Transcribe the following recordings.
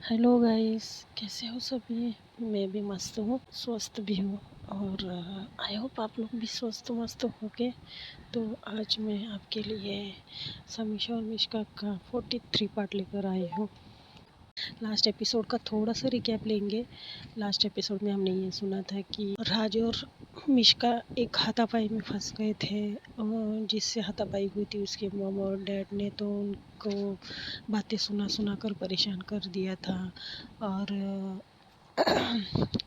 Hello guys, कैसे हो सभी। मैं भी मस्त हूँ, स्वस्थ भी हूँ और आई होप आप लोग भी स्वस्थ मस्त होंगे। तो आज मैं आपके लिए समीक्षा और मिष्का का 43 पार्ट लेकर आई हूँ। लास्ट एपिसोड का थोड़ा सा रिकैप लेंगे। लास्ट एपिसोड में हमने ये सुना था कि राज और मिष्का एक हाथापाई में फंस गए थे, जिससे हाथापाई हुई थी उसके मॉम और डैड ने, तो उनको बातें सुना सुना कर परेशान कर दिया था। और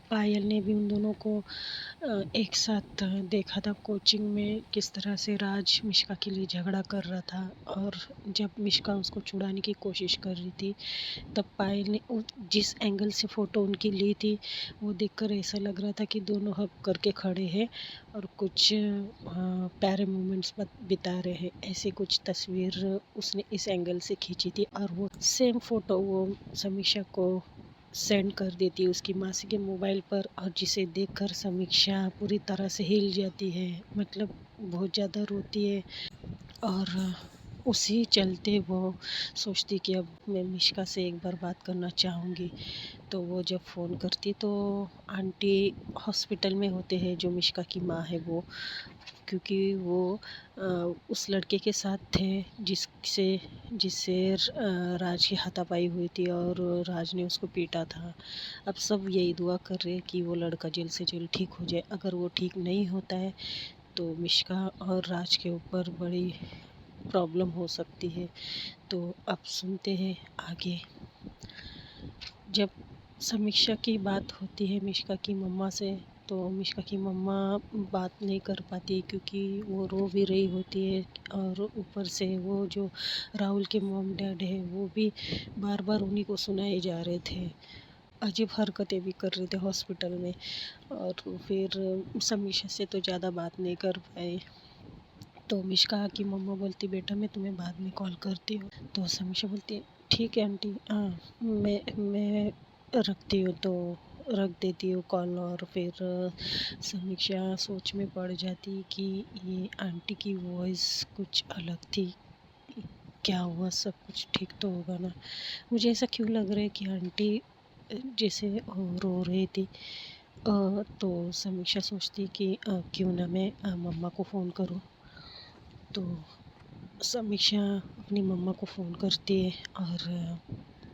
पायल ने भी उन दोनों को एक साथ देखा था कोचिंग में, किस तरह से राज मिष्का के लिए झगड़ा कर रहा था। और जब मिष्का उसको छुड़ाने की कोशिश कर रही थी, तब पायल ने जिस एंगल से फ़ोटो उनकी ली थी वो देखकर ऐसा लग रहा था कि दोनों हग करके खड़े हैं और कुछ प्यारे मोमेंट्स बिता रहे हैं। ऐसे कुछ तस्वीर उसने इस एंगल से खींची थी और वो सेम फ़ोटो वो समीक्षा को सेंड कर देती है उसकी मासी के मोबाइल पर, और जिसे देखकर समीक्षा पूरी तरह से हिल जाती है, मतलब बहुत ज़्यादा रोती है। और उसी चलते वो सोचती कि अब मैं मिष्का से एक बार बात करना चाहूँगी। तो वो जब फ़ोन करती तो आंटी हॉस्पिटल में होते हैं, जो मिष्का की माँ है वो, क्योंकि वो उस लड़के के साथ थे जिससे राज की हाथापाई हुई थी और राज ने उसको पीटा था। अब सब यही दुआ कर रहे हैं कि वो लड़का जल्द से जल्द ठीक हो जाए। अगर वो ठीक नहीं होता है तो मिष्का और राज के ऊपर बड़ी प्रॉब्लम हो सकती है। तो अब सुनते हैं आगे। जब समीक्षा की बात होती है मिष्का की मम्मा से, तो मिष्का की मम्मा बात नहीं कर पाती क्योंकि वो रो भी रही होती है। और ऊपर से वो जो राहुल के मॉम डैड है वो भी बार बार उन्हीं को सुनाए जा रहे थे, अजीब हरकतें भी कर रहे थे हॉस्पिटल में। और फिर समीक्षा से तो ज़्यादा बात नहीं कर पाए। तो मिष्का की मम्मा बोलती, बेटा मैं तुम्हें बाद में कॉल करती हूँ। तो समीक्षा बोलती है, ठीक है आंटी, हाँ मैं रखती हूँ। तो रख देती हूँ कॉल। और फिर समीक्षा सोच में पड़ जाती कि ये आंटी की वॉइस कुछ अलग थी, क्या हुआ, सब कुछ ठीक तो होगा ना। मुझे ऐसा क्यों लग रहा है कि आंटी जैसे रो रही थी। तो समीक्षा सोचती कि क्यों ना मैं मम्मा को फ़ोन करूँ। तो समीक्षा अपनी मम्मा को फ़ोन करती है और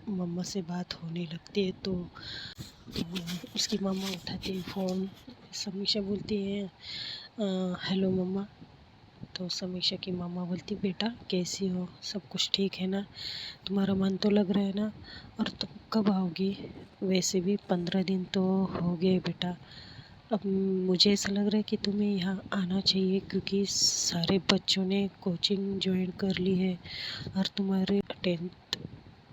मम्मा से बात होने लगती है। तो उसकी मम्मा उठाती है फ़ोन। समीक्षा बोलती है, हेलो मम्मा। तो समीक्षा की मम्मा बोलती, बेटा कैसी हो, सब कुछ ठीक है ना, तुम्हारा मन तो लग रहा है ना, और तुम कब आओगी। वैसे भी 15 दिन तो हो गए बेटा। अब मुझे ऐसा लग रहा है कि तुम्हें यहाँ आना चाहिए, क्योंकि सारे बच्चों ने कोचिंग ज्वाइन कर ली है और तुम्हारे 10th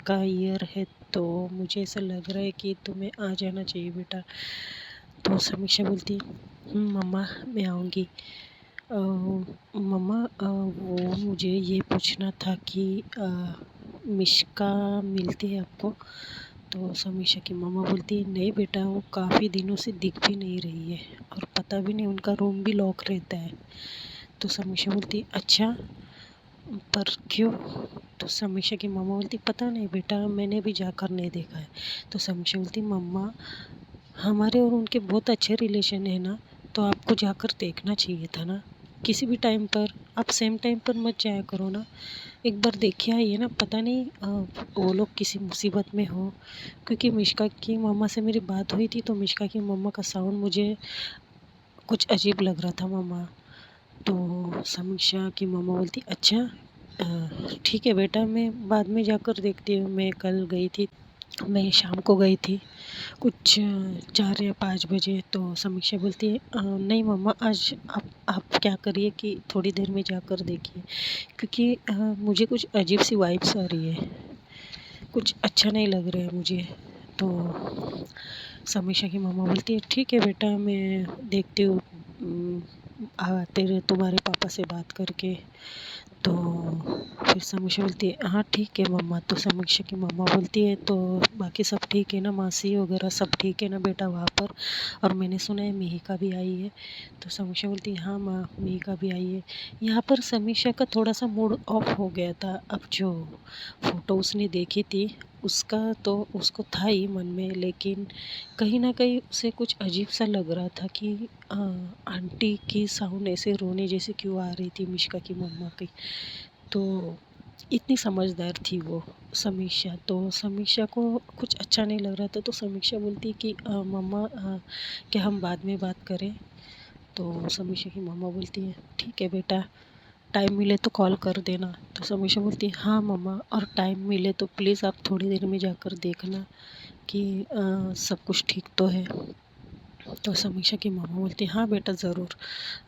का ईयर है, तो मुझे ऐसा लग रहा है कि तुम्हें आ जाना चाहिए बेटा। तो समीक्षा बोलती, मम्मा मैं आऊँगी। मम्मा वो मुझे ये पूछना था कि मिष्का मिलती है आपको। तो समीक्षा की मम्मा बोलती है, नहीं बेटा वो काफ़ी दिनों से दिख भी नहीं रही है और पता भी नहीं, उनका रूम भी लॉक रहता है। तो समीक्षा बोलती, अच्छा पर क्यों। तो समीक्षा की मम्मा बोलती, पता नहीं बेटा, मैंने भी जाकर नहीं देखा है। तो समीक्षा बोलती, मम्मा हमारे और उनके बहुत अच्छे रिलेशन है ना, तो आपको जाकर देखना चाहिए था ना, किसी भी टाइम पर। आप सेम टाइम पर मत जाया करो ना, एक बार देखिए आइए ना, पता नहीं वो लोग किसी मुसीबत में हो। क्योंकि मिष्का की मम्मा से मेरी बात हुई थी, तो मिष्का की मम्मा का साउंड मुझे कुछ अजीब लग रहा था मम्मा। तो समीक्षा की मम्मा बोलती, अच्छा ठीक है बेटा, मैं बाद में जाकर देखती हूँ। मैं कल गई थी, मैं शाम को गई थी कुछ 4 या 5 बजे। तो समीक्षा बोलती है, नहीं मम्मा आज आप क्या करिए कि थोड़ी देर में जाकर देखिए, क्योंकि मुझे कुछ अजीब सी वाइब्स आ रही है, कुछ अच्छा नहीं लग रहा है मुझे। तो समीक्षा की मम्मा बोलती है, ठीक है बेटा मैं देखती हूँ तेरे तुम्हारे पापा से बात करके। तो फिर समीक्षा बोलती है हाँ ठीक है मम्मा। तो समीक्षा की मम्मा बोलती है तो बाकी सब ठीक है ना, मासी वगैरह सब ठीक है ना बेटा वहाँ पर? और मैंने सुना है मिहिका भी आई है। तो समीक्षा बोलती है हाँ माँ, मिहिका भी आई है। यहाँ पर समीक्षा का थोड़ा सा मूड ऑफ हो गया था। अब जो फ़ोटो उसने देखी थी उसका तो उसको था ही मन में, लेकिन कहीं ना कहीं उसे कुछ अजीब सा लग रहा था कि आंटी की साउंड ऐसे रोने जैसे क्यों आ रही थी मिष्का की मम्मा की। तो इतनी समझदार थी वो समीक्षा। तो समीक्षा को कुछ अच्छा नहीं लग रहा था। तो समीक्षा बोलती कि मम्मा क्या हम बाद में बात करें? तो समीक्षा की मम्मा बोलती है ठीक है बेटा, टाइम मिले तो कॉल कर देना। तो समीक्षा बोलती है हाँ मम्मा, और टाइम मिले तो प्लीज़ आप थोड़ी देर में जाकर देखना कि सब कुछ ठीक तो है। तो समीक्षा की मामा बोलती है हाँ बेटा ज़रूर,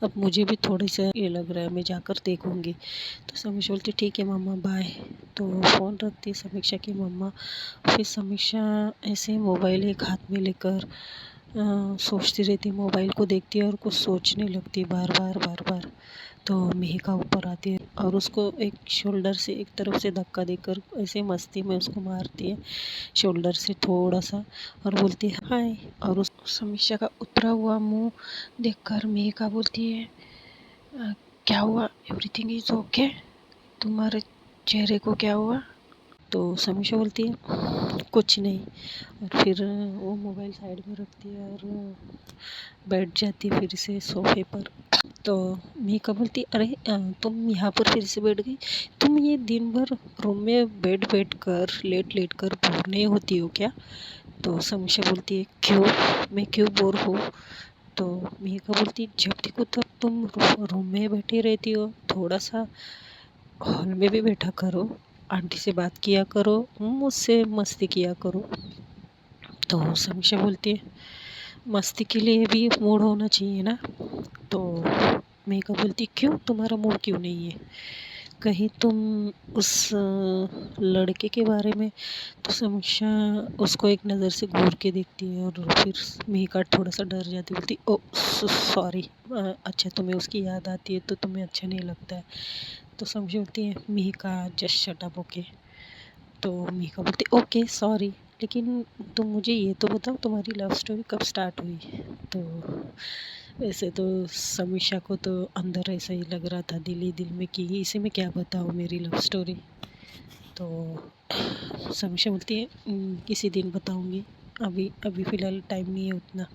अब मुझे भी थोड़ी सा ये लग रहा है, मैं जाकर देखूंगी। तो समीक्षा बोलती ठीक है मम्मा बाय। तो फ़ोन रखती है समीक्षा की मम्मा। फिर समीक्षा ऐसे मोबाइल एक हाथ में लेकर सोचती रहती, मोबाइल को देखती है और कुछ सोचने लगती बार बार बार बार। तो मिहिका ऊपर आती है और उसको एक शोल्डर से एक तरफ से धक्का देकर ऐसे मस्ती में उसको मारती है शोल्डर से थोड़ा सा, और बोलती है हाय। और उस समीक्षा का उतरा हुआ मुंह देखकर मिहिका बोलती है "अ, क्या हुआ? Everything is okay? तुम्हारे चेहरे को क्या हुआ?" तो समीक्षा बोलती है कुछ नहीं। और फिर वो मोबाइल साइड में रखती है और बैठ जाती है फिर से सोफे पर। तो मिहिका बोलती अरे तुम यहाँ पर फिर से बैठ गई? तुम ये दिन भर रूम में बैठ बैठ कर लेट लेट कर बोर नहीं होती हो क्या? तो समीक्षा बोलती है क्यों, मैं क्यों बोर हूँ? तो मिहिका बोलती जब देखो तब तुम रूम में बैठी रहती हो, थोड़ा सा हॉल में भी बैठा करो, आंटी से बात किया करो, मुझसे मस्ती किया करो। तो समीक्षा बोलती है मस्ती के लिए भी मूड होना चाहिए ना। तो मेघा बोलती क्यों, तुम्हारा मूड क्यों नहीं है? कहीं तुम उस लड़के के बारे में? तो समीक्षा उसको एक नज़र से घूर के देखती है और फिर मेघा थोड़ा सा डर जाती, बोलती ओ सॉरी। अच्छा तुम्हें उसकी याद आती है तो तुम्हें अच्छा नहीं लगता है? तो समीक्षा बोलती है Megha just shut up okay. तो मेघा बोलती ओके सॉरी, लेकिन तुम मुझे ये तो बताओ तुम्हारी लव स्टोरी कब स्टार्ट हुई? तो वैसे तो समीक्षा को तो अंदर ऐसा ही लग रहा था दिल ही दिल में कि इसे मैं क्या बताऊँ मेरी लव स्टोरी। तो समीक्षा बोलती है किसी दिन बताऊँगी, अभी अभी फ़िलहाल टाइम नहीं है उतना।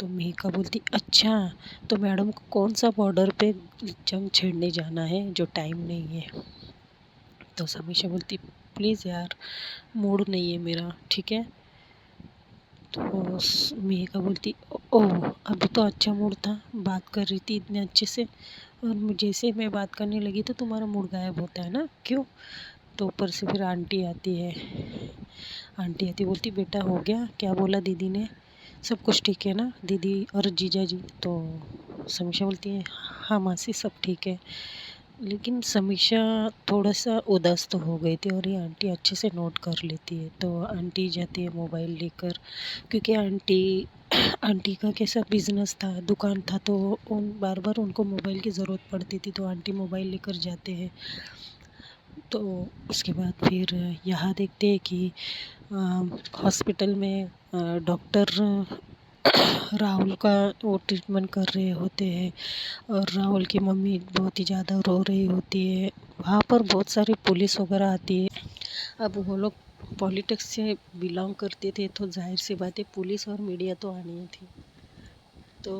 तो मेघा बोलती अच्छा, तो मैडम को कौन सा बॉर्डर पे जंग छेड़ने जाना है जो टाइम नहीं है? तो समीक्षा बोलती प्लीज़ यार, मूड नहीं है मेरा, ठीक है? तो मेघा बोलती ओह अभी तो अच्छा मूड था, बात कर रही थी इतने अच्छे से, और जैसे मैं बात करने लगी तो तुम्हारा मूड गायब होता है ना, क्यों? तो ऊपर से फिर आंटी आती है। आंटी आती बोलती बेटा हो गया, क्या बोला दीदी ने? सब कुछ ठीक है ना दीदी और जीजा जी? तो समीक्षा बोलती है हाँ मासी सब ठीक है। लेकिन समीक्षा थोड़ा सा उदास तो हो गई थी और ये आंटी अच्छे से नोट कर लेती है। तो आंटी जाती है मोबाइल लेकर, क्योंकि आंटी आंटी का कैसा बिजनेस था, दुकान था, तो उन बार बार उनको मोबाइल की ज़रूरत पड़ती थी, तो आंटी मोबाइल लेकर जाते हैं। तो उसके बाद फिर यहाँ देखते हैं कि हॉस्पिटल में डॉक्टर राहुल का वो ट्रीटमेंट कर रहे होते हैं और राहुल की मम्मी बहुत ही ज़्यादा रो रही होती है। वहाँ पर बहुत सारी पुलिस वगैरह आती है। अब वो लोग पॉलिटिक्स से बिलोंग करते थे तो जाहिर सी बात है पुलिस और मीडिया तो आनी ही थी। तो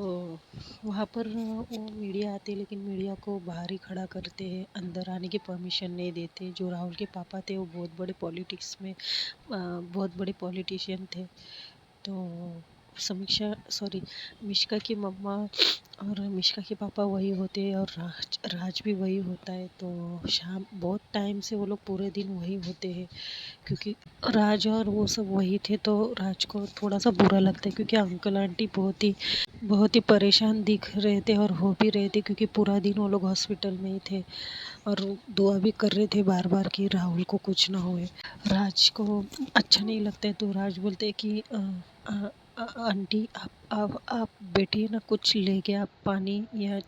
वहाँ पर वो मीडिया आते लेकिन मीडिया को बाहर ही खड़ा करते हैं, अंदर आने की परमिशन नहीं देते। जो राहुल के पापा थे वो बहुत बड़े पॉलिटिक्स में बहुत बड़े पॉलिटिशियन थे। तो समीक्षा सॉरी मिष्का की मम्मा और मिष्का के पापा वही होते हैं और राज भी वही होता है। तो शाम बहुत टाइम से वो लोग पूरे दिन वही होते हैं, क्योंकि राज और वो सब वही थे। तो राज को थोड़ा सा बुरा लगता है क्योंकि अंकल आंटी बहुत ही परेशान दिख रहे थे और हो भी रहे थे, क्योंकि पूरा दिन वो लोग हॉस्पिटल में ही थे और दुआ भी कर रहे थे बार बार कि राहुल को कुछ ना होए। राज को अच्छा नहीं लगता है तो राज बोलते हैं कि आंटी आप बैठिए ना, कुछ लेके आप पानी या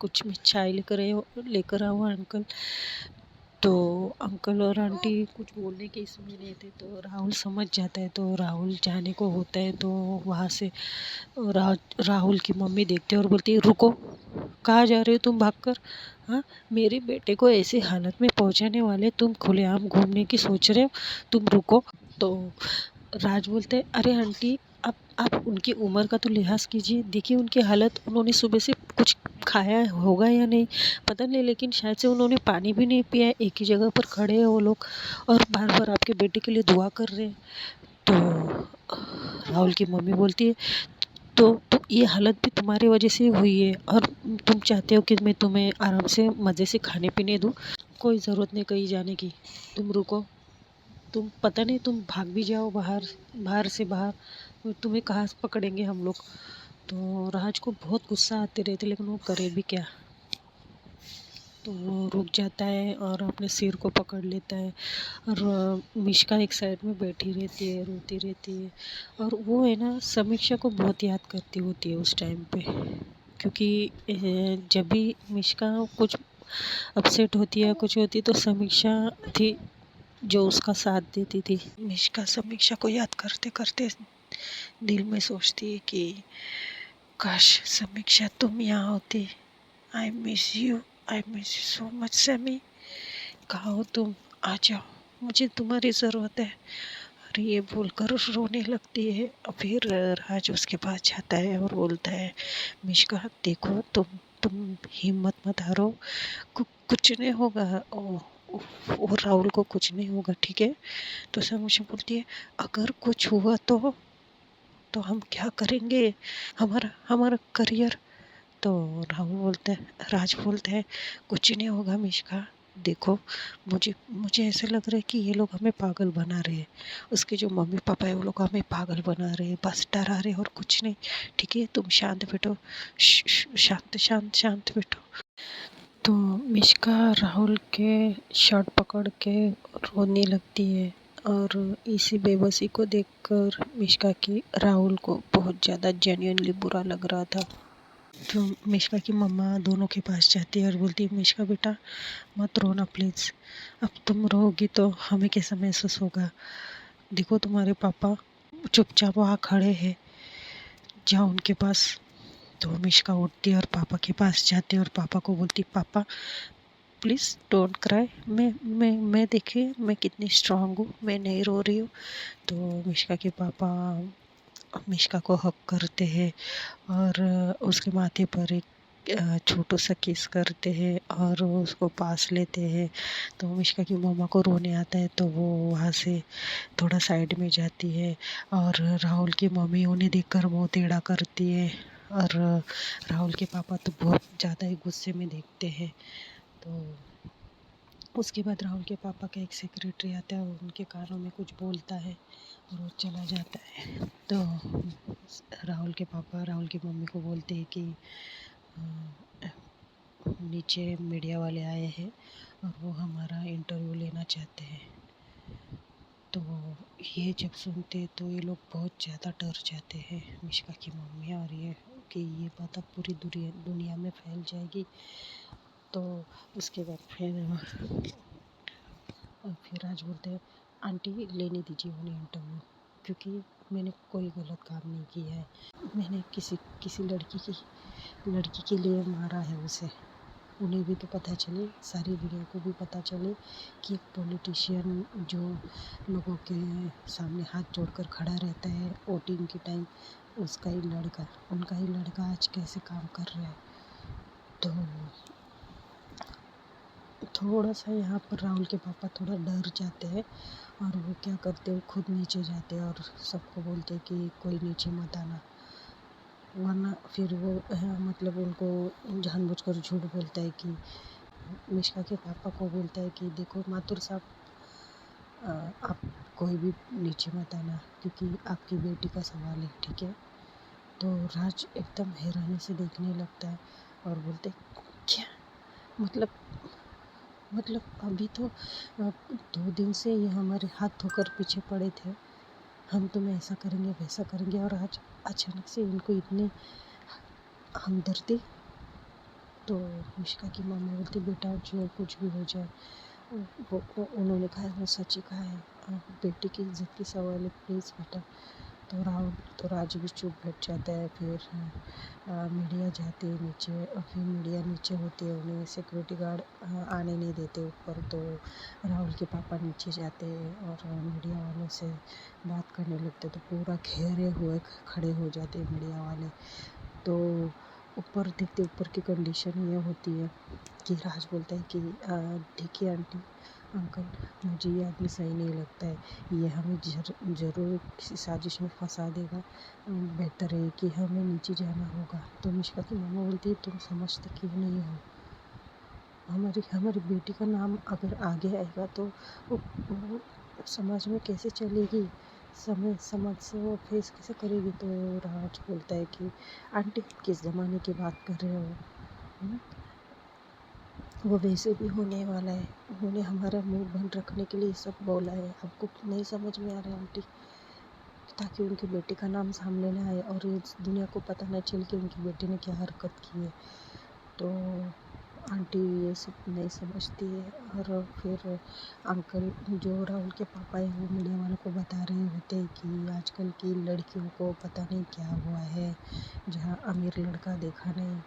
कुछ चाय लेकर आओ अंकल। तो अंकल और आंटी कुछ बोलने के इसमें नहीं थे, तो राहुल समझ जाता है। तो राहुल जाने को होता है, तो वहाँ से राहुल की मम्मी देखते हैं और बोलती है, रुको, कहाँ जा रहे हो तुम भागकर? हाँ, मेरे बेटे को ऐसी हालत में पहुँचाने वाले तुम खुलेआम घूमने की सोच रहे हो, तुम रुको। तो राज बोलते हैं, अरे आंटी, आप उनकी उम्र का तो लिहाज कीजिए, देखिए उनकी हालत, उन्होंने सुबह से कुछ खाया होगा या नहीं पता नहीं, लेकिन शायद से उन्होंने पानी भी नहीं पिया है, एक ही जगह पर खड़े हैं वो लोग और बार बार आपके बेटे के लिए दुआ कर रहे हैं। तो राहुल की मम्मी बोलती है, तो ये हालत भी तुम्हारी वजह से हुई है और तुम चाहते हो कि मैं तुम्हें आराम से मज़े से खाने पीने दूँ, कोई ज़रूरत नहीं कहीं जाने की, तुम रुको, तुम पता नहीं तुम भाग भी जाओ बाहर, बाहर से बाहर, तो तुम्हें कहाँ से पकड़ेंगे हम लोग। तो राज को बहुत गुस्सा आते रहते, लेकिन वो करे भी क्या। तो वो रुक जाता है और अपने सिर को पकड़ लेता है और मिष्का एक साइड में बैठी रहती है, रोती रहती है। और वो है ना, समीक्षा को बहुत याद करती होती है उस टाइम पे, क्योंकि जब भी मिष्का कुछ अपसेट होती है, कुछ होती, तो समीक्षा थी जो उसका साथ देती थी। मिष्का समीक्षा को याद करते करते दिल में सोचती है कि काश समीक्षा तुम यहाँ होती। I miss you, I miss you so much समी, कहाँ हो तुम, आ जाओ, मुझे तुम्हारी ज़रूरत है। अरे ये बोलकर रोने लगती है। और फिर राज उसके पास जाता है और बोलता है, मिष्का देखो, तुम हिम्मत मत हारो, कुछ नहीं होगा, और राहुल को कुछ नहीं होगा, ठीक है। तो समीक्षा बोलती है, अगर कुछ हुआ तो हम क्या करेंगे, हमारा हमारा करियर। तो राहुल बोलता है, राज बोलता है, कुछ नहीं होगा मिष्का, देखो, मुझे ऐसा लग रहा है कि ये लोग हमें पागल बना रहे हैं, उसके जो मम्मी पापा है वो लोग हमें पागल बना रहे हैं, बस डरा रहे हैं और कुछ नहीं, ठीक है, तुम शांत बैठो, शांत शांत शांत बैठो। तो मिष्का राहुल के शर्ट पकड़ के रोने लगती है और इसी बेबसी को देखकर मिष्का की राहुल को बहुत ज़्यादा जेन्युइनली बुरा लग रहा था। तो मिष्का की मम्मा दोनों के पास जाती है और बोलती है, मिष्का बेटा मत रोना प्लीज़, अब तुम रोगी तो हमें कैसा महसूस होगा, देखो तुम्हारे पापा चुपचाप वहाँ खड़े हैं, जाओ उनके पास। तो मिष्का उठती है और पापा के पास जाती है और पापा को बोलती, पापा प्लीज़ डोंट क्राई, मैं देखिए मैं कितनी स्ट्रांग हूँ, मैं नहीं रो रही हूँ। तो मिष्का के पापा मिष्का को हक करते हैं और उसके माथे पर एक छोटू सा किस करते हैं और उसको पास लेते हैं। तो मिष्का की मम्मा को रोने आता है, तो वो वहाँ से थोड़ा साइड में जाती है और राहुल की मम्मी उन्हें देखकर मुँह टेढ़ा करती है और राहुल के पापा तो बहुत ज़्यादा ही गुस्से में देखते हैं। तो उसके बाद राहुल के पापा का एक सेक्रेटरी आता है और उनके कानों में कुछ बोलता है और वो चला जाता है। तो राहुल के पापा राहुल की मम्मी को बोलते हैं कि नीचे मीडिया वाले आए हैं और वो हमारा इंटरव्यू लेना चाहते हैं। तो ये जब सुनते तो ये लोग बहुत ज़्यादा डर जाते हैं, मिष्का की मम्मी, और ये कि ये बात अब पूरी दुनिया में फैल जाएगी। तो उसके बाद फिर राज बोलते हैं, आंटी लेने दीजिए उन्हें इंटरव्यू, क्योंकि मैंने कोई गलत काम नहीं किया है, मैंने किसी लड़की के लिए मारा है उसे, उन्हें भी तो पता चले, सारी दुनिया को भी पता चले कि एक पॉलिटिशियन जो लोगों के सामने हाथ जोड़कर खड़ा रहता है वोटिंग के टाइम, उनका ही लड़का आज कैसे काम कर रहा है। तो थोड़ा सा यहाँ पर राहुल के पापा थोड़ा डर जाते हैं और वो क्या करते हैं, खुद नीचे जाते हैं और सबको बोलते हैं कि कोई नीचे मत आना, वरना फिर वो मतलब उनको जानबूझकर झूठ बोलता है कि मिष्का के पापा को बोलता है कि देखो माथुर साहब, आप कोई भी नीचे मत आना क्योंकि आपकी बेटी का सवाल है, ठीक है। तो राज एकदम हैरानी से देखने लगता है और बोलते, क्या मतलब अभी तो 2 दिन से ये हमारे हाथ धोकर पीछे पड़े थे, हम तुम्हें ऐसा करेंगे वैसा करेंगे, और आज अचानक से इनको इतनी हमदर्दी। तो मिष्का की मम्मी बोलती, बेटा जो कुछ भी हो जाए, उन्होंने कहा वो सच ही कहा है, बेटी की इज्जत की सवाल है, प्लीज़ बेटा। तो राहुल तो राज भी चुप बैठ जाता है। फिर मीडिया जाती है नीचे, और फिर मीडिया नीचे होती है, उन्हें सिक्योरिटी गार्ड आने नहीं देते ऊपर। तो राहुल के पापा नीचे जाते हैं और मीडिया वालों से बात करने लगते, तो पूरा घेरे हुए खड़े हो जाते हैं मीडिया वाले। तो ऊपर देखते, ऊपर की कंडीशन ये होती है कि राज बोलता है कि देखिए आंटी, अंकल, मुझे ये आदमी सही नहीं लगता है, ये हमें ज़रूर किसी साजिश में फंसा देगा, बेहतर है कि हमें नीचे जाना होगा। तो मिश्का की मामा बोलती है, तुम समझते क्यों नहीं हो, हमारी हमारी बेटी का नाम अगर आगे आएगा तो वो समाज में कैसे चलेगी, समाज से वो फेस कैसे करेगी। तो राज बोलता है कि आंटी किस ज़माने की बात कर रहे हो, है ना? वो वैसे भी होने वाला है, उन्होंने हमारा मुंह बंद रखने के लिए सब बोला है, आपको नहीं समझ में आ रहा है आंटी, ताकि उनकी बेटी का नाम सामने ना आए और इस दुनिया को पता न चले कि उनकी बेटी ने क्या हरकत की है। तो आंटी ये सब नहीं समझती है। और फिर अंकल जो राहुल के पापा हैं वो मीडिया वालों को बता रहे होते हैं कि आजकल की लड़कियों को पता नहीं क्या हुआ है, जहाँ अमीर लड़का देखा नहीं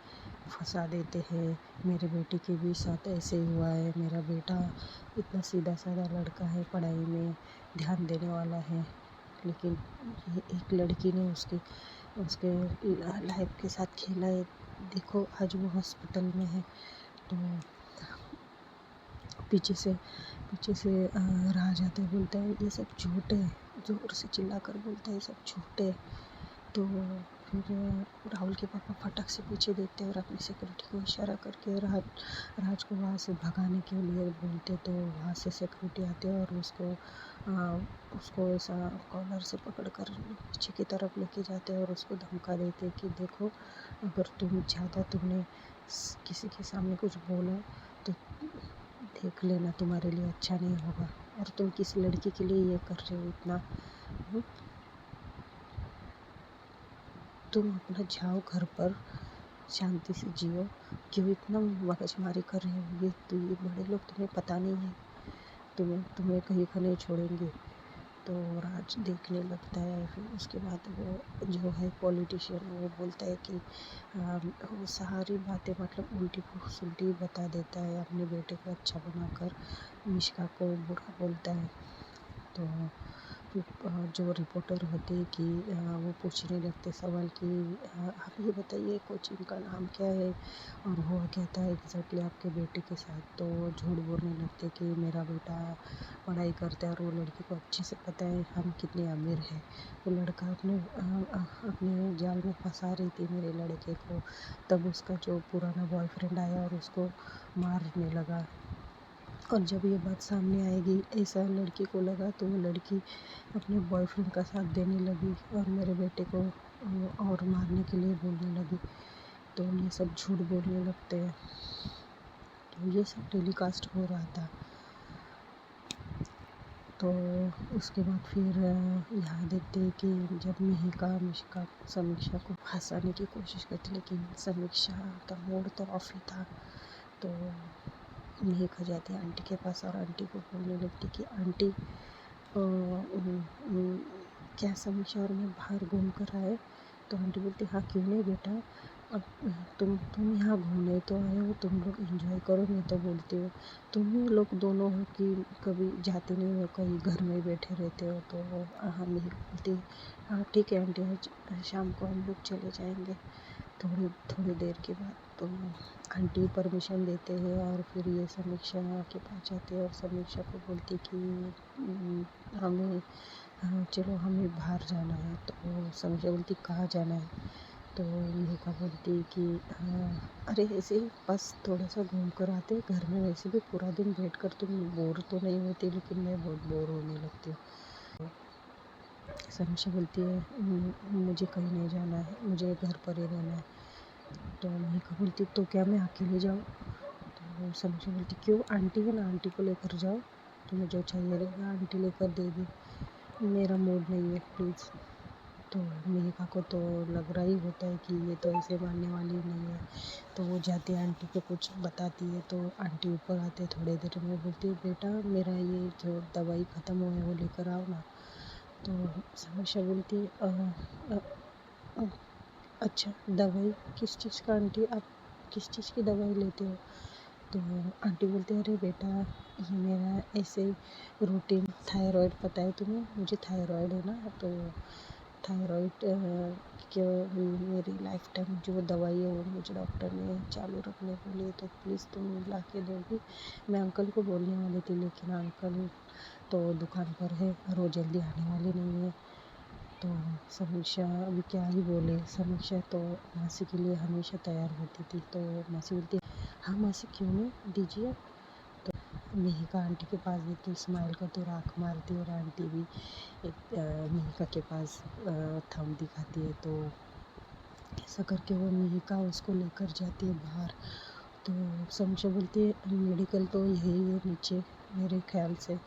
फंसा देते हैं। मेरे बेटे के भी साथ ऐसे ही हुआ है, मेरा बेटा इतना सीधा साधा लड़का है, पढ़ाई में ध्यान देने वाला है, लेकिन ये एक लड़की ने उसके उसके लाइफ के साथ खेला है, देखो आज वो हॉस्पिटल में है। तो पीछे से राज आता है, बोलता है ये सब झूठ है, जोर से चिल्ला कर बोलता है ये सब झूठ है। तो फिर राहुल के पापा फटक से पीछे देखते हैं और अपनी सिक्योरिटी को इशारा करके राज को वहाँ से भगाने के लिए बोलते। तो वहाँ से सिक्योरिटी आते हैं और उसको ऐसा कॉलर से पकड़ कर पीछे की तरफ लेके जाते हैं और उसको धमका देते कि देखो, अगर तुमने किसी के सामने कुछ बोला तो देख लेना, तुम्हारे लिए अच्छा नहीं होगा, और तुम किस लड़की के लिए ये कर रहे हो इतना, तुम अपना जाओ घर पर, शांति से जियो, क्यों इतना मगजमारी कर रहे हो, ये बड़े लोग तुम्हें पता नहीं है, तुम्हें कहीं का नहीं छोड़ेंगे। तो राज देखने लगता है। फिर उसके बाद वो जो है पॉलिटिशियन, वो बोलता है कि वो सारी बातें मतलब उल्टी सुल्टी बता देता है, अपने बेटे को अच्छा बनाकर मिश्का को बुरा बोलता है। तो जो रिपोर्टर होते हैं कि वो पूछने लगते सवाल कि आप ये बताइए कोचिंग का नाम क्या है और हुआ क्या था एग्जैक्टली आपके बेटे के साथ। तो झूठ बोलने लगते कि मेरा बेटा पढ़ाई करता है और वो लड़की को अच्छे से पता है हम कितने अमीर हैं। वो लड़का अपने जाल में फंसा रही थी मेरे लड़के को, तब उसका जो पुराना बॉयफ्रेंड आया और उसको मारने लगा। और जब ये बात सामने आएगी ऐसा लड़की को लगा, तो वो लड़की अपने बॉयफ्रेंड का साथ देने लगी और मेरे बेटे को और मारने के लिए बोलने लगी। तो ये सब झूठ बोलने लगते हैं। तो ये सब टेलीकास्ट हो रहा था। तो उसके बाद फिर यहाँ देखते हैं कि जब मिश्का समीक्षा को फंसाने की कोशिश करती, लेकिन समीक्षा का मूड तो ऑफ ही था। तो मेघा जाती है आंटी के पास और आंटी को बोलने लगती कि आंटी क्या समीक्षा और मैं बाहर घूम कर आए। तो आंटी बोलती हाँ क्यों नहीं बेटा, अब तुम यहाँ घूमने तो आए हो, तुम लोग एंजॉय करो, मैं तो बोलती हूँ तुम लोग दोनों हो कि कभी जाते नहीं हो, कहीं घर में बैठे रहते हो। तो हाँ मेघा बोलती हाँ ठीक है आंटी, आज शाम को हम लोग चले जाएंगे थोड़ी देर के बाद। तो आंटी परमिशन देते हैं और फिर ये समीक्षा के पास जाते हैं और समीक्षा को बोलती कि हमें चलो हमें बाहर जाना है। तो समीक्षा बोलती कहाँ जाना है। तो मेघा बोलती कि अरे ऐसे ही बस थोड़ा सा घूम कर आते, घर में वैसे भी पूरा दिन बैठ कर तुम बोर तो नहीं होती, लेकिन मैं बहुत बोर होने लगती हूँ। समीक्षा बोलती है मुझे कहीं नहीं जाना है, मुझे घर पर ही रहना है। तो मेघा बोलती तो क्या मैं अकेले जाऊँ। तो समीक्षा बोलती क्यों, आंटी है ना, आंटी को लेकर जाओ, तुम्हें जो चाहिए रहेगा आंटी लेकर देगी, मेरा मूड नहीं है प्लीज़। तो मेघा को तो लग रहा ही होता है कि ये तो ऐसे मानने वाली नहीं है। तो वो जाती है आंटी को कुछ बताती है, तो आंटी ऊपर आते थोड़ी देर में बोलती है, बेटा मेरा ये जो दवाई ख़त्म हुआ है वो लेकर आओ ना। तो समीक्षा बोलती है अ, अ, अच्छा दवाई किस चीज़ का आंटी, आप किस चीज़ की दवाई लेते हो? तो आंटी बोलती है, अरे बेटा ये मेरा ऐसे रूटीन थायराइड, पता है तुम्हें मुझे थायराइड है ना, तो थायराइड के मेरी लाइफ टाइम जो दवाई है वो मुझे डॉक्टर ने चालू रखने को लिए, तो प्लीज़ तुम ला के दोगी। मैं अंकल को बोलने वाली थी लेकिन अंकल तो दुकान पर है और वो जल्दी आने वाले नहीं है। तो समीक्षा अभी क्या ही बोले, समीक्षा तो मासी के लिए हमेशा तैयार होती थी। तो मासी बोलती है, हाँ मासी क्यों नहीं, दीजिए। तो मेहिका आंटी के पास देखती स्माइल करती और आँख मारती, और आंटी भी मेहिका के पास थंब दिखाती है। तो ऐसा करके वो मेहिका उसको लेकर जाती है बाहर। तो समीक्षा बोलती है, मेडिकल तो यही है नीचे, मेरे ख्याल से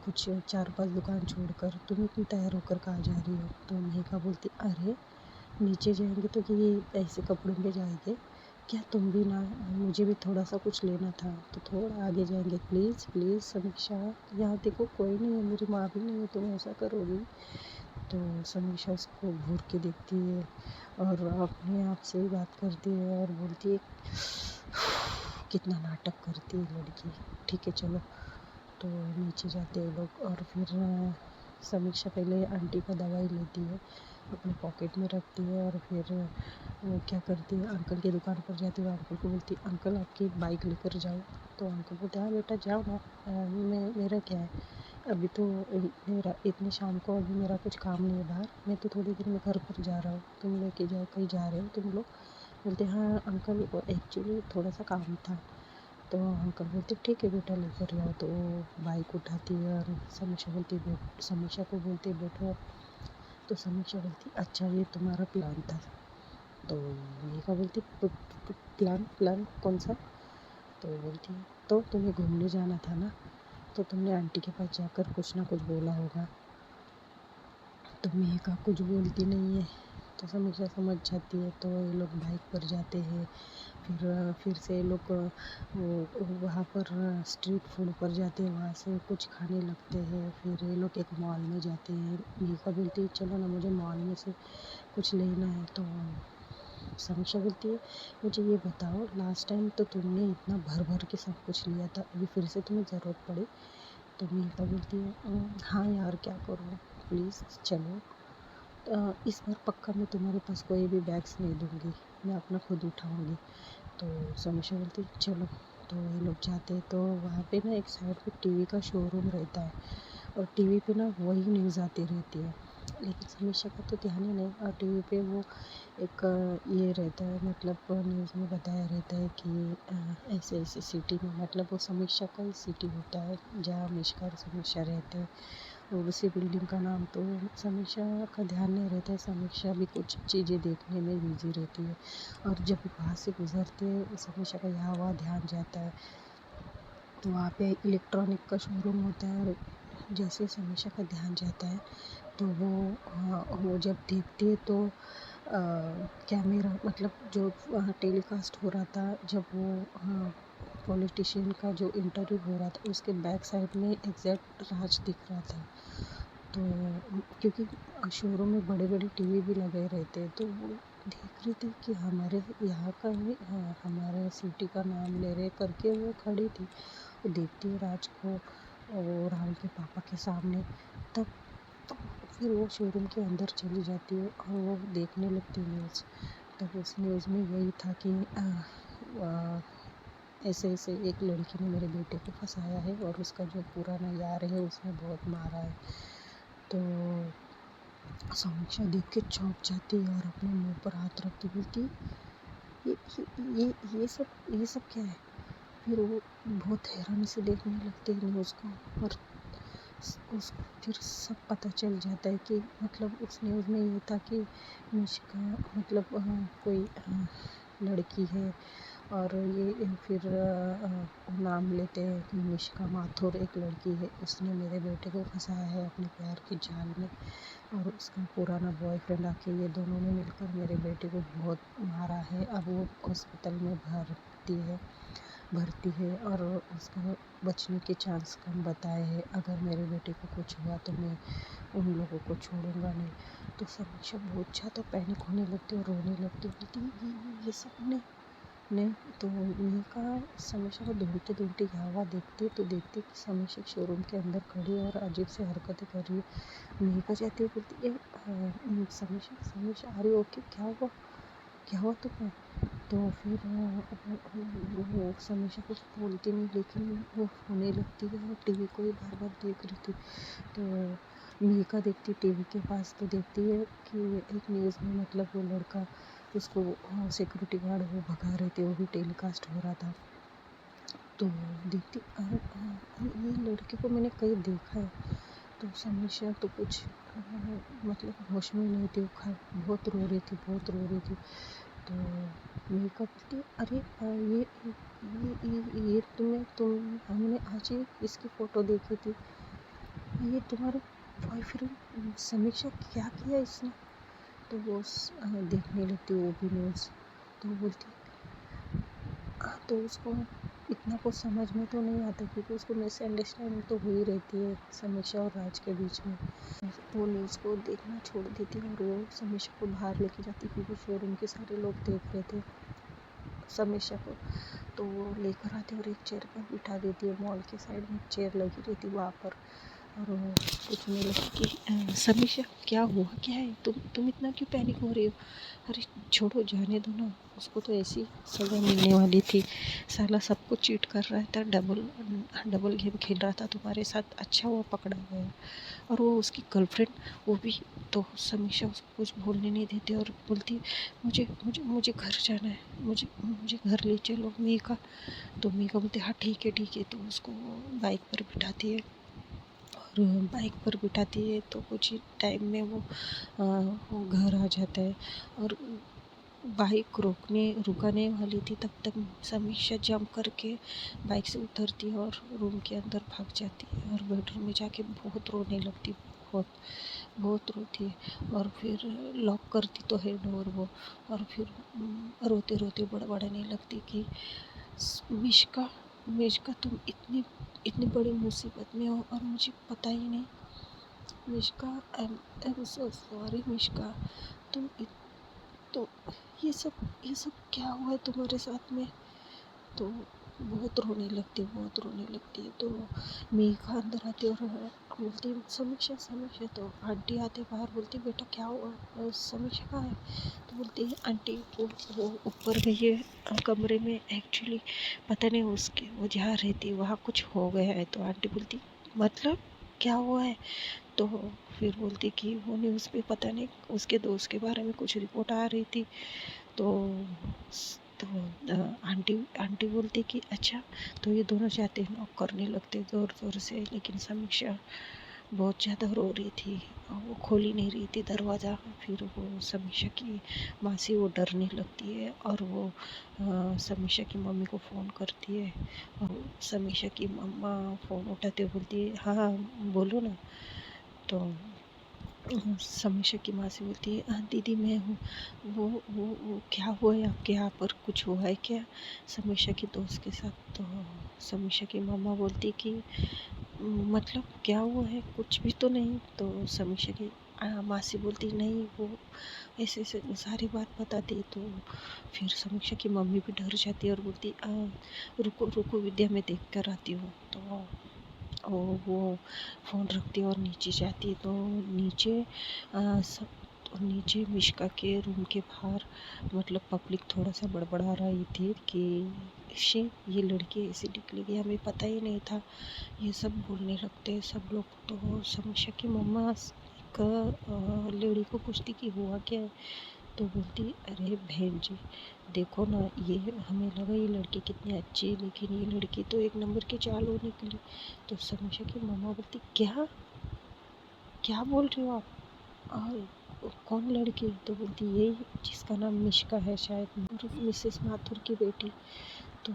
कुछ 4-5 दुकान छोड़कर तुम इतनी तैयार होकर कहाँ जा रही हो? तो मेहिका बोलती, अरे नीचे जाएंगे तो कि ये ऐसे कपड़ों में जाएंगे क्या, तुम भी ना, मुझे भी थोड़ा सा कुछ लेना था, तो थोड़ा आगे जाएंगे प्लीज़ प्लीज़ समीक्षा, यहाँ देखो कोई नहीं है, मेरी माँ भी नहीं है, तुम ऐसा करोगी? तो समीक्षा उसको घूर के देखती है और अपने आप से ही बात करती है और बोलती है, कितना नाटक करती है लड़की, ठीक है चलो। तो नीचे जाते हैं लोग और फिर समीक्षा पहले आंटी का दवाई लेती है, अपने पॉकेट में रखती है और फिर वो क्या करती है, अंकल की दुकान पर जाती है और अंकल को बोलती है, अंकल आपकी बाइक लेकर जाओ। तो अंकल बोलते, हाँ बेटा जाओ ना, मेरा क्या है, अभी तो मेरा इतनी शाम को अभी मेरा कुछ काम नहीं है बाहर, मैं तो थोड़ी देर में घर पर जा रहा हूँ, तुम लेके जाओ, कहीं जा रहे हो तुम लोग? बोलते, हाँ अंकल एक्चुअली थोड़ा सा काम था। तो अंकल बोलते, ठीक है बेटा लेकर जाओ। तो वो बाइक उठाती है और समीक्षा को बोलती है बैठो। तो समीक्षा बोलती, अच्छा ये तुम्हारा प्लान था? तो मेघा बोलती, प्लान प्लान कौन सा? तो बोलती, तो तुम्हें घूमने जाना था ना, तो तुमने आंटी के पास जाकर कुछ ना कुछ बोला होगा। तो मेघा कुछ बोलती नहीं है। तो समीक्षा समझ जाती है। तो ये लोग बाइक पर जाते हैं। फिर से ये लोग वहाँ पर स्ट्रीट फूड पर जाते हैं, वहाँ से कुछ खाने लगते हैं। फिर ये लोग एक मॉल में जाते हैं। मेघा बोलती है, चलो ना मुझे मॉल में से कुछ लेना है। तो समीक्षा बोलती है, मुझे ये बताओ लास्ट टाइम तो तुमने इतना भर भर के सब कुछ लिया था, अभी फिर से तुम्हें ज़रूरत पड़ी? तो मेघा बोलती है, हाँ यार क्या करूँ, प्लीज़ चलो। इस बार पक्का मैं तुम्हारे पास कोई भी बैग्स नहीं दूँगी, मैं अपना खुद उठाऊँगी। तो समीक्षा बोलती है, चलो। तो ये लोग जाते हैं। तो वहाँ पे ना एक साइड पे टीवी का शोरूम रहता है और टीवी पे ना वही न्यूज़ आती रहती है, लेकिन समीक्षा का तो ध्यान ही नहीं। और टीवी पे वो एक ये रहता है, मतलब न्यूज़ में बताया रहता है कि ऐसे ऐसे सिटी में, मतलब वो समीक्षा का ही सिटी होता है जहाँ मिष्का और समीक्षा रहते हैं, और उसी बिल्डिंग का नाम। तो समीक्षा का ध्यान नहीं रहता है, समीक्षा भी कुछ चीज़ें देखने में बिजी रहती है। और जब भी वहाँ से गुजरते हैं समीक्षा का यहाँ वहाँ ध्यान जाता है। तो वहाँ पे इलेक्ट्रॉनिक का शोरूम होता है और जैसे समीक्षा का ध्यान जाता है तो वो जब देखती है तो कैमरा, मतलब जो टेलीकास्ट हो रहा था, जब वो पॉलिटिशियन का जो इंटरव्यू हो रहा था उसके बैक साइड में एग्जैक्ट राज दिख रहा था। तो क्योंकि शोरूम में बड़े बड़े टीवी भी लगे रहते हैं, तो वो देख रही थी कि हमारे यहाँ का ही, हाँ, हमारे सिटी का नाम ले रहे करके वो खड़ी थी। वो देखती है राज को, वो राहुल के पापा के सामने। तब तो फिर वो शोरूम के अंदर चली जाती है और वो देखने लगती है न्यूज़। तब उस न्यूज़ में यही था कि ऐसे ऐसे एक लड़की ने मेरे बेटे को फंसाया है और उसका जो पुराना यार है उसने बहुत मारा है। तो समीक्षा देख के चौंक जाती है और अपने मुंह पर हाथ रखती बोलती, ये ये ये सब क्या है? फिर वो बहुत हैरानी से देखने लगते हैं न्यूज़ को और उसको फिर सब पता चल जाता है कि, मतलब उस न्यूज़ में ये था कि मिष्का, मतलब कोई लड़की है और ये फिर नाम लेते हैं कि मिष्का माथुर एक लड़की है, उसने मेरे बेटे को फंसाया है अपने प्यार की जाल में। और उसका पुराना बॉयफ्रेंड आके ये दोनों ने मिलकर मेरे बेटे को बहुत मारा है। अब वो हॉस्पिटल में भर्ती है और उसका बचने के चांस कम बताए हैं। अगर मेरे बेटे को कुछ हुआ तो मैं उन लोगों को छोड़ूंगा नहीं। तो समीक्षा बहुत ज़्यादा पैनिक होने लगती है और रोने लगती है, बोलती ये सब नहीं। तो मेघा समीक्षा को ढूंढते ढूंढते यहाँ वहाँ देखती कि समीक्षा शोरूम के अंदर खड़ी है और अजीब से हरकतें कर रही है। मेघा जाती है, बोलती है समीक्षा समीक्षा अरे ओके, क्या हुआ तुम्हें? तो फिर वो समीक्षा कुछ बोलती नहीं, लेकिन वो रोने लगती है और टीवी को ही बार बार देख रही थी। तो मेघा देखती टीवी के पास, तो देखती है कि एक न्यूज़ में मतलब वो लड़का उसको सिक्योरिटी गार्ड वो भगा रहे थे, वो भी टेलीकास्ट हो रहा था। तो देखती ये लड़के को मैंने कहीं देखा है। तो समीक्षा तो कुछ मतलब होश में नहीं थी, वो बहुत रो रही थी। तो मेघा बोलती अरे ये तुम हमने आज ही इसकी फ़ोटो देखी थी, ये तुम्हारे बॉयफ्रेंड समीक्षा क्या किया इसने? तो वो देखने लगती वो भी न्यूज़। तो बोलती तो उसको इतना कुछ समझ में तो नहीं आता, क्योंकि उसको मिसअंडरस्टैंडिंग तो हो ही रहती है समीक्षा और राज के बीच में। वो न्यूज़ को देखना छोड़ देती है और वो समीक्षा को बाहर लेके जाती, क्योंकि शोरूम के सारे लोग देख रहे थे समीक्षा को। तो वो लेकर आती और एक चेयर पर बिठा देती है। मॉल के साइड में चेयर लगी रहती वहाँ पर। और वो पूछने लगी कि समीक्षा क्या हुआ, क्या है, तुम इतना क्यों पैनिक हो रही हो? अरे छोड़ो, जाने दो ना, उसको तो ऐसी सज़ा मिलने वाली थी। साला सबको चीट कर रहा था, डबल गेम खेल रहा था तुम्हारे साथ, अच्छा हुआ पकड़ा गया। और वो उसकी गर्लफ्रेंड, वो भी। तो समीक्षा उसको कुछ बोलने नहीं देती और बोलती मुझे मुझे मुझे घर जाना है, मुझे मुझे घर ले चलो मीका। तो मीका बोलती हाँ ठीक है। तो उसको बाइक पर बिठाती है और बाइक पर बिठाती है तो कुछ ही टाइम में वो घर आ जाता है। और बाइक रुकाने वाली थी, तब तक समीक्षा जंप करके बाइक से उतरती है और रूम के अंदर भाग जाती है और बेडरूम में जाके बहुत रोने लगती, बहुत बहुत रोती है। और फिर लॉक करती तो है डोर वो। और फिर रोते रोते बड़बड़ाने लगती कि मिष्का मिष्का तुम इतनी इतनी बड़ी मुसीबत में हो और मुझे पता ही नहीं। मिष्का आई एम सो सॉरी मिष्का, तुम तो ये सब क्या हुआ है तुम्हारे साथ में? तो बहुत रोने लगती है। तो मेघा अंदर आती है और बोलती है समीक्षा। तो आंटी आते बाहर, बोलती बेटा क्या हुआ, समीक्षा कहाँ है? तो बोलती है आंटी वो ऊपर गई है कमरे में, एक्चुअली पता नहीं उसके वो जहाँ रहती है वहाँ कुछ हो गया है। तो आंटी बोलती मतलब क्या हुआ है? तो फिर बोलती कि वो न्यूज़ पे पता नहीं उसके दोस्त के बारे में कुछ रिपोर्ट आ रही थी। तो तो आंटी आंटी बोलती कि अच्छा। तो ये दोनों जाते हैं, नॉक करने लगते ज़ोर ज़ोर से, लेकिन समीक्षा बहुत ज़्यादा रो रही थी और वो खोल ही नहीं रही थी दरवाज़ा। फिर वो समीक्षा की मासी वो डरने लगती है और वो समीक्षा की मम्मी को फ़ोन करती है। और समीक्षा की मम्मा फ़ोन उठाते बोलती है हाँ बोलो ना। तो समीक्षा की माँ से बोलती है हाँ दीदी मैं हूँ। वो क्या हुआ है आपके यहाँ पर, कुछ हुआ है क्या समीक्षा की दोस्त के साथ? तो समीक्षा की मम्मा बोलती कि मतलब क्या हुआ है, कुछ भी तो नहीं। तो समीक्षा की मासी बोलती नहीं, वो ऐसे ऐसे सारी बात बताती। तो फिर समीक्षा की मम्मी भी डर जाती है और बोलती रुको रुको विद्या, मैं देख कर आती हूँ। तो वो फ़ोन रखती है और नीचे जाती है। तो नीचे सब तो नीचे मिष्का के रूम के बाहर मतलब पब्लिक थोड़ा सा बड़बड़ा रही थी कि ये लड़की ऐसी निकलेगी, हमें पता ही नहीं था, ये सब बोलने लगते हैं सब लोग। तो समीक्षा की मम्मा एक लेडी को पूछती कि हुआ क्या है? तो बोलती अरे बहन जी देखो ना, ये हमें लगा ये लड़की कितनी अच्छी है, लेकिन ये लड़की तो एक नंबर की चालू निकली। तो समीक्षा की मम्मा बोलती क्या क्या बोल रहे हो आप? और कौन लड़की? तो बोलती यही जिसका नाम मिश्का है शायद, और मिसेस माथुर की बेटी। तो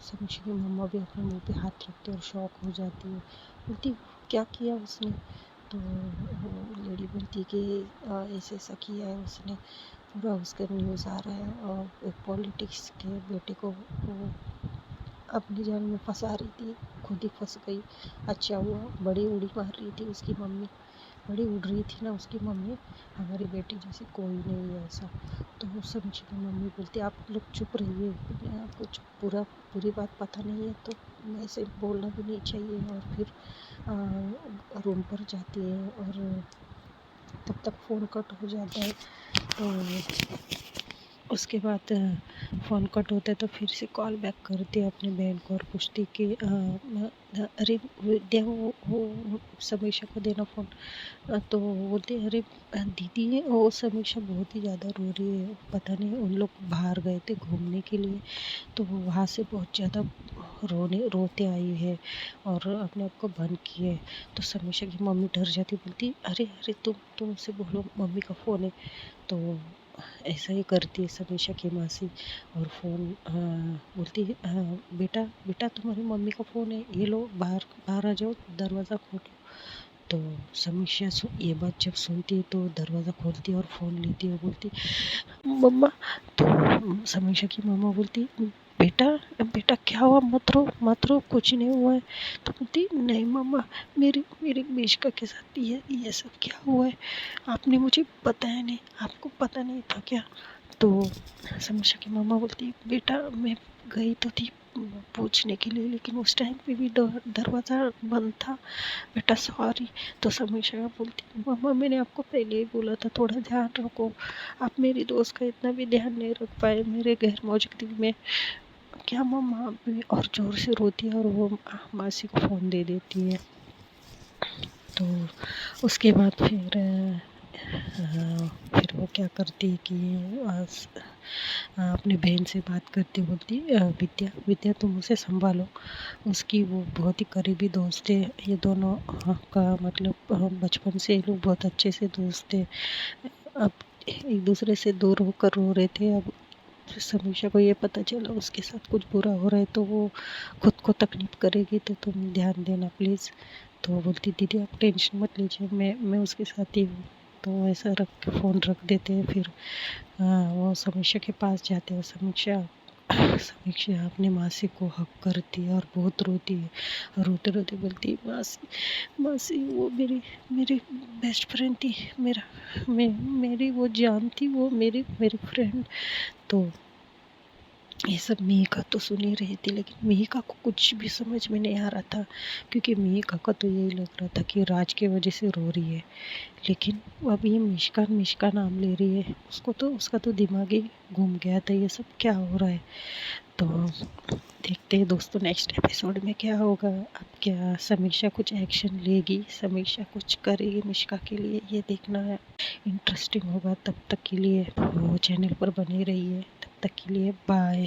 समीक्षा की मम्मा भी अपने मुंह पे हाथ रखती है और शॉक हो जाती है। बोलती क्या किया उसने? तो वो लेडी बोलती कि ऐसे ऐसा किया है उसने, पूरा उसका न्यूज़ आ रहा है, और एक पॉलिटिक्स के बेटे को वो अपनी जान में फंसा रही थी, खुद ही फंस गई। अच्छा हुआ, बड़ी उड़ी मार रही थी उसकी मम्मी, बड़ी उड़ रही थी ना उसकी मम्मी, हमारी बेटी जैसी कोई नहीं है ऐसा। तो वो समीक्षा की मम्मी बोलती आप लोग चुप रहिए, आपको पूरी बात पता नहीं है तो ऐसे बोलना भी नहीं चाहिए। और फिर रूम पर जाती है और तब तक फ़ोन कट हो जाता है। तो उसके बाद फ़ोन कट होता है तो फिर से कॉल बैक करती है अपनी बहन को और पूछती कि अरे विद्या, वो समीक्षा को देना फ़ोन। तो वो बोलते अरे दीदी, वो समीक्षा बहुत ही ज़्यादा रो रही है, पता नहीं उन लोग बाहर गए थे घूमने के लिए, तो वो वहाँ से बहुत ज़्यादा रोते आई है और अपने आप को बंद की है। तो समीक्षा की मम्मी डर जाती, बोलती अरे अरे तुम उससे बोलो मम्मी का फ़ोन है। तो ऐसा ही करती है समीक्षा की मासी, और फ़ोन बोलती है बेटा बेटा तुम्हारी मम्मी का फ़ोन है, ये लो, बाहर बाहर आ जाओ, दरवाज़ा खोलो। तो समीक्षा ये बात जब सुनती है तो दरवाज़ा खोलती है और फ़ोन लेती है, बोलती मम्मा। तो समीक्षा की मम्मा बोलती बेटा बेटा क्या हुआ, मत रो, कुछ नहीं हुआ है। तो बोलती नहीं मम्मा, मेरी मेरी मिश्का के साथ ये सब क्या हुआ है, आपने मुझे बताया नहीं, आपको पता नहीं था क्या? तो समीक्षा की मम्मा बोलती बेटा मैं गई तो थी पूछने के लिए, लेकिन उस टाइम पे भी दरवाज़ा बंद था बेटा, सॉरी। तो समीक्षा बोलती मम्मा मैंने आपको पहले ही बोला था थोड़ा ध्यान रखो, आप मेरी दोस्त का इतना भी ध्यान नहीं रख पाए मेरे गैर मौजूदगी में, क्या मम्मा भी, और ज़ोर से रोती है और वो मासी को फ़ोन दे देती है। तो उसके बाद फिर वो क्या करती है कि अपनी बहन से बात करती, बोलती विद्या विद्या तुम उसे संभालो, उसकी वो बहुत ही करीबी दोस्त है, ये दोनों का मतलब बचपन से ये लोग बहुत अच्छे से दोस्त थे, अब एक दूसरे से दूर होकर रो रहे थे। अब समीक्षा को ये पता चला उसके साथ कुछ बुरा हो रहा है तो वो खुद को तकलीफ करेगी, तो तुम ध्यान देना प्लीज़। तो वो बोलती दीदी आप टेंशन मत लीजिए, मैं उसके साथ ही हूँ। तो ऐसा रख के फ़ोन रख देते हैं। फिर वो समीक्षा के पास जाते हैं। समीक्षा समीक्षा अपनी मासी को हक करती है और बहुत रोती है, रोते रोते बोलती है मासी मासी वो मेरी मेरी बेस्ट फ्रेंड थी, मेरी वो जान थी, वो मेरी मेरी फ्रेंड। तो ये सब मिहिका तो सुन ही रही थी, लेकिन मिहिका को कुछ भी समझ में नहीं आ रहा था, क्योंकि मिहिका का तो यही लग रहा था कि राज की वजह से रो रही है, लेकिन अब ये मिश्का मिश्का नाम ले रही है, उसका तो दिमाग ही घूम गया था, ये सब क्या हो रहा है। तो देखते हैं दोस्तों नेक्स्ट एपिसोड में क्या होगा। अब क्या समीक्षा कुछ एक्शन लेगी, समीक्षा कुछ करेगी मिश्का के लिए, ये देखना है, इंटरेस्टिंग होगा। तब तक के लिए वो चैनल पर बने रहिए, तब तक के लिए बाय।